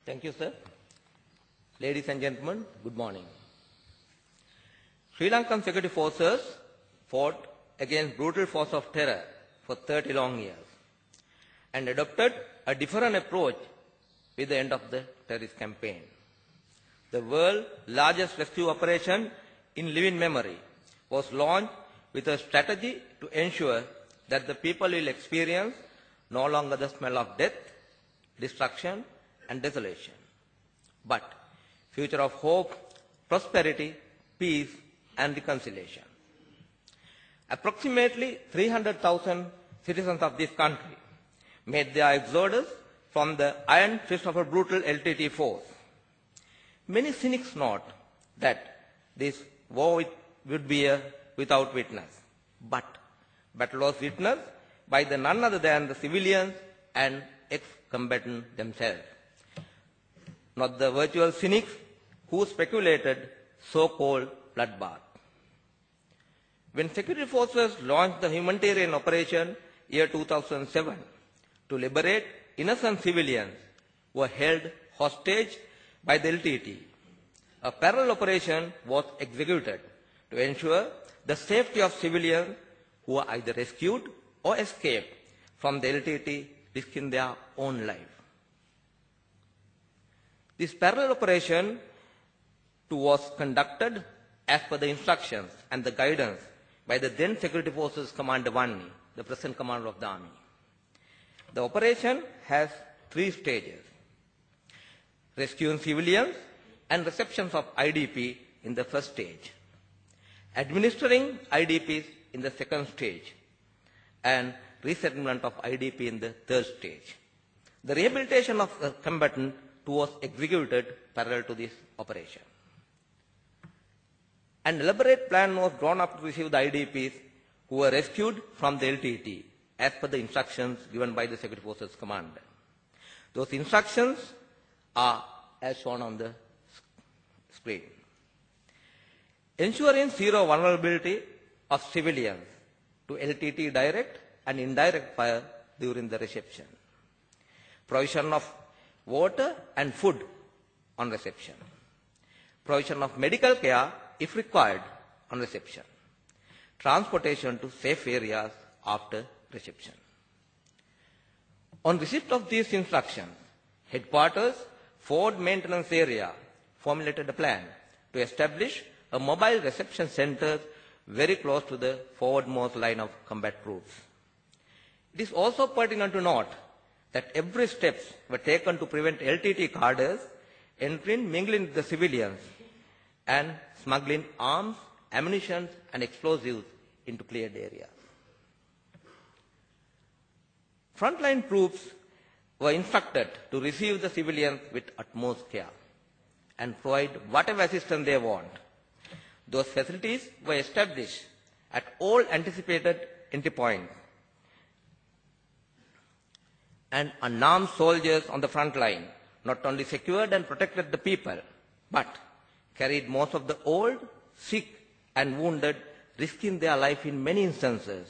Thank you, sir. Ladies and gentlemen, good morning. Sri Lankan security forces fought against brutal force of terror for 30 long years and adopted a different approach with the end of the terrorist campaign. The world's largest rescue operation in living memory was launched with a strategy to ensure that the people will experience no longer the smell of death, destruction, and desolation, but future of hope, prosperity, peace, and reconciliation. Approximately 300,000 citizens of this country made their exodus from the iron fist of a brutal LTT force. Many cynics note that this war would be without witness, but battle was witnessed by none other than the civilians and ex-combatants themselves, not the virtual cynics who speculated so-called bloodbath. When security forces launched the humanitarian operation year 2007 to liberate innocent civilians who were held hostage by the LTT, a parallel operation was executed to ensure the safety of civilians who were either rescued or escaped from the LTT, risking their own life. This parallel operation was conducted as per the instructions and the guidance by the then Security Forces Commander Vanni, the present commander of the army. The operation has 3 stages: rescuing civilians and reception of IDP in the first stage, administering IDPs in the second stage, and resettlement of IDP in the third stage. The rehabilitation of the combatant was executed parallel to this operation. An elaborate plan was drawn up to receive the IDPs who were rescued from the LTT as per the instructions given by the Security Forces Commander. Those instructions are as shown on the screen. Ensuring zero vulnerability of civilians to LTT direct and indirect fire during the reception. Provision of water and food on reception. Provision of medical care if required on reception. Transportation to safe areas after reception. On receipt of these instructions, headquarters Forward Maintenance Area formulated a plan to establish a mobile reception center very close to the forwardmost line of combat troops. It is also pertinent to note that every steps were taken to prevent LTT cadres entering, mingling with the civilians, and smuggling arms, ammunition, and explosives into cleared areas. Frontline troops were instructed to receive the civilians with utmost care and provide whatever assistance they want. Those facilities were established at all anticipated entry points, and unarmed soldiers on the front line not only secured and protected the people, but carried most of the old, sick, and wounded, risking their life in many instances,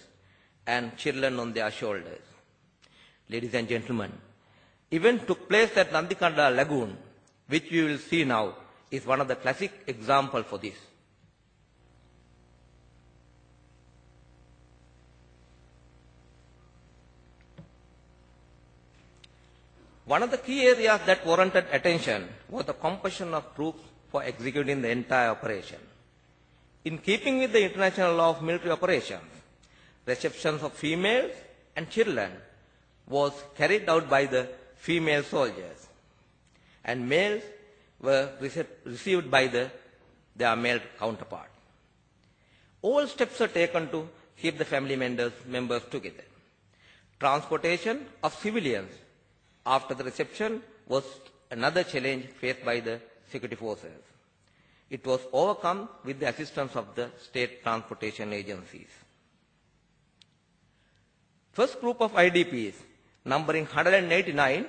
and children on their shoulders. Ladies and gentlemen, event took place at Nandikanda Lagoon, which we will see now is one of the classic examples for this. One of the key areas that warranted attention was the composition of troops for executing the entire operation. In keeping with the international law of military operations, receptions of females and children was carried out by the female soldiers, and males were received by their male counterpart. All steps were taken to keep the family members together. Transportation of civilians after the reception was another challenge faced by the security forces. It was overcome with the assistance of the state transportation agencies. First group of IDPs, numbering 189,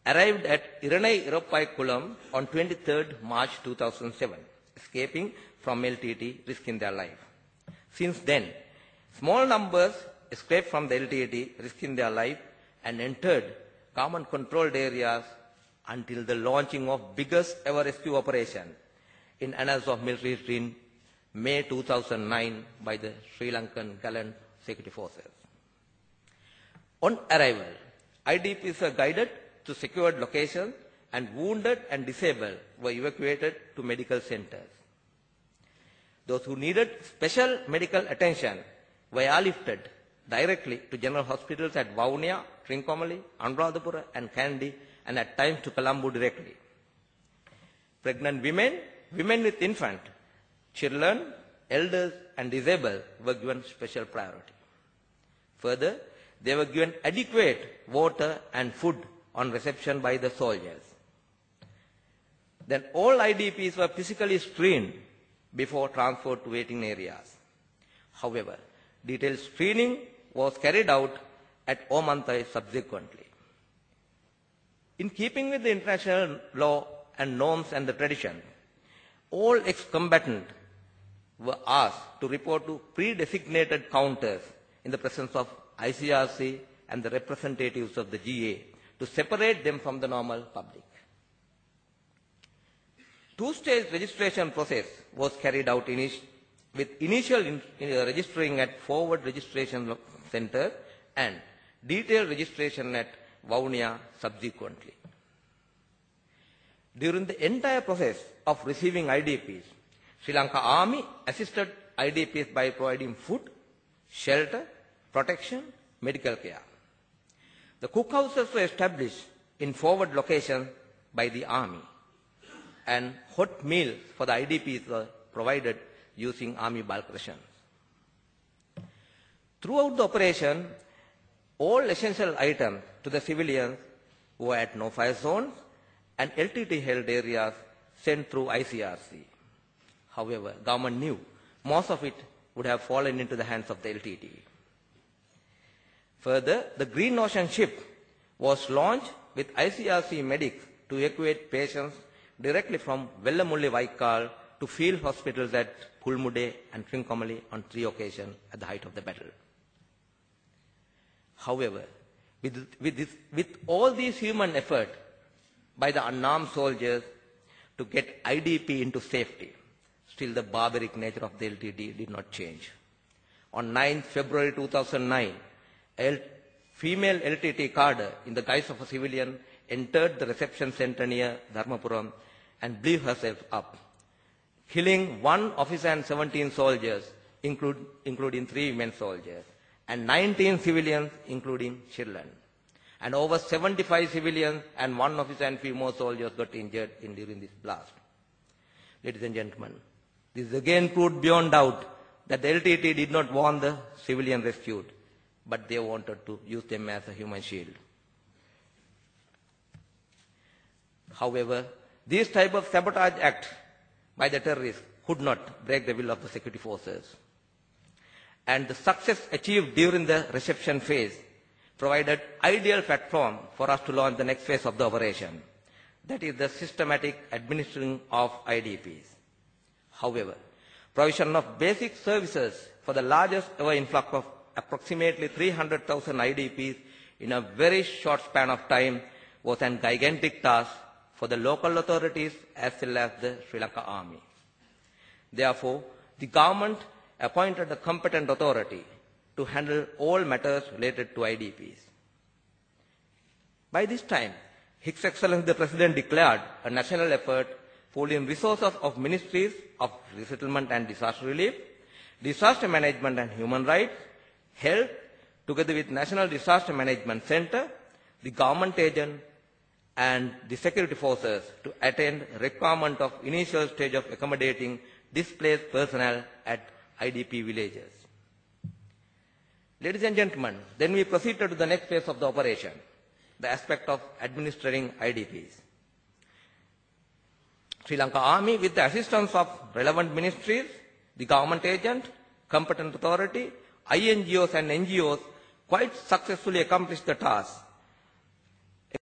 arrived at Iranai Iropai Kulam on 23rd March 2007, escaping from LTT, risking their life. Since then, small numbers escaped from the LTT, risking their life, and entered common controlled areas until the launching of biggest ever rescue operation in annals of military history in May 2009 by the Sri Lankan gallant security forces. On arrival, IDPs were guided to secured locations and wounded and disabled were evacuated to medical centers. Those who needed special medical attention were airlifted directly to general hospitals at Vavuniya, Trincomalee, Anuradhapura and Kandy, and at times to Colombo directly. Pregnant women, women with infant, children, elders and disabled were given special priority. Further, they were given adequate water and food on reception by the soldiers. Then all IDPs were physically screened before transport to waiting areas. However, detailed screening was carried out at Omantai subsequently. In keeping with the international law and norms and the tradition, all ex-combatants were asked to report to pre-designated counters in the presence of ICRC and the representatives of the GA to separate them from the normal public. Two-stage registration process was carried out with initial registering at forward registration center and detailed registration at Vavuniya subsequently. During the entire process of receiving IDPs, Sri Lanka Army assisted IDPs by providing food, shelter, protection, medical care. The cookhouses were established in forward locations by the Army, and hot meals for the IDPs were provided using Army bulk rations. Throughout the operation, all essential items to the civilians were at no-fire zones and LTT-held areas sent through ICRC. However, government knew most of it would have fallen into the hands of the LTT. Further, the Green Ocean ship was launched with ICRC medics to evacuate patients directly from Vellamulli Vaikal to field hospitals at Pulmude and Trincomalee on 3 occasions at the height of the battle. However, with all these human effort by the unarmed soldiers to get IDP into safety, still the barbaric nature of the LTT did not change. On 9th February 2009, a female LTT cadre in the guise of a civilian entered the reception center near Dharmapuram and blew herself up, killing 1 officer and 17 soldiers, including 3 women soldiers, and 19 civilians, including children. And over 75 civilians and 1 officer and few more soldiers got injured during this blast. Ladies and gentlemen, this is again proved beyond doubt that the LTT did not want the civilian rescued, but they wanted to use them as a human shield. However, this type of sabotage act by the terrorists could not break the will of the security forces. And the success achieved during the reception phase provided ideal platform for us to launch the next phase of the operation, that is the systematic administering of IDPs. However, provision of basic services for the largest ever influx of approximately 300,000 IDPs in a very short span of time was a gigantic task for the local authorities as well as the Sri Lanka Army. Therefore, the government appointed a competent authority to handle all matters related to IDPs. By this time, His Excellency the President declared a national effort pooling resources of ministries of resettlement and disaster relief, disaster management and human rights, health, together with National Disaster Management Center, the government agent, and the security forces to attend requirement of initial stage of accommodating displaced personnel at IDP villages. Ladies and gentlemen, then we proceeded to the next phase of the operation, the aspect of administering IDPs. Sri Lanka Army, with the assistance of relevant ministries, the government agent, competent authority, INGOs and NGOs, quite successfully accomplished the task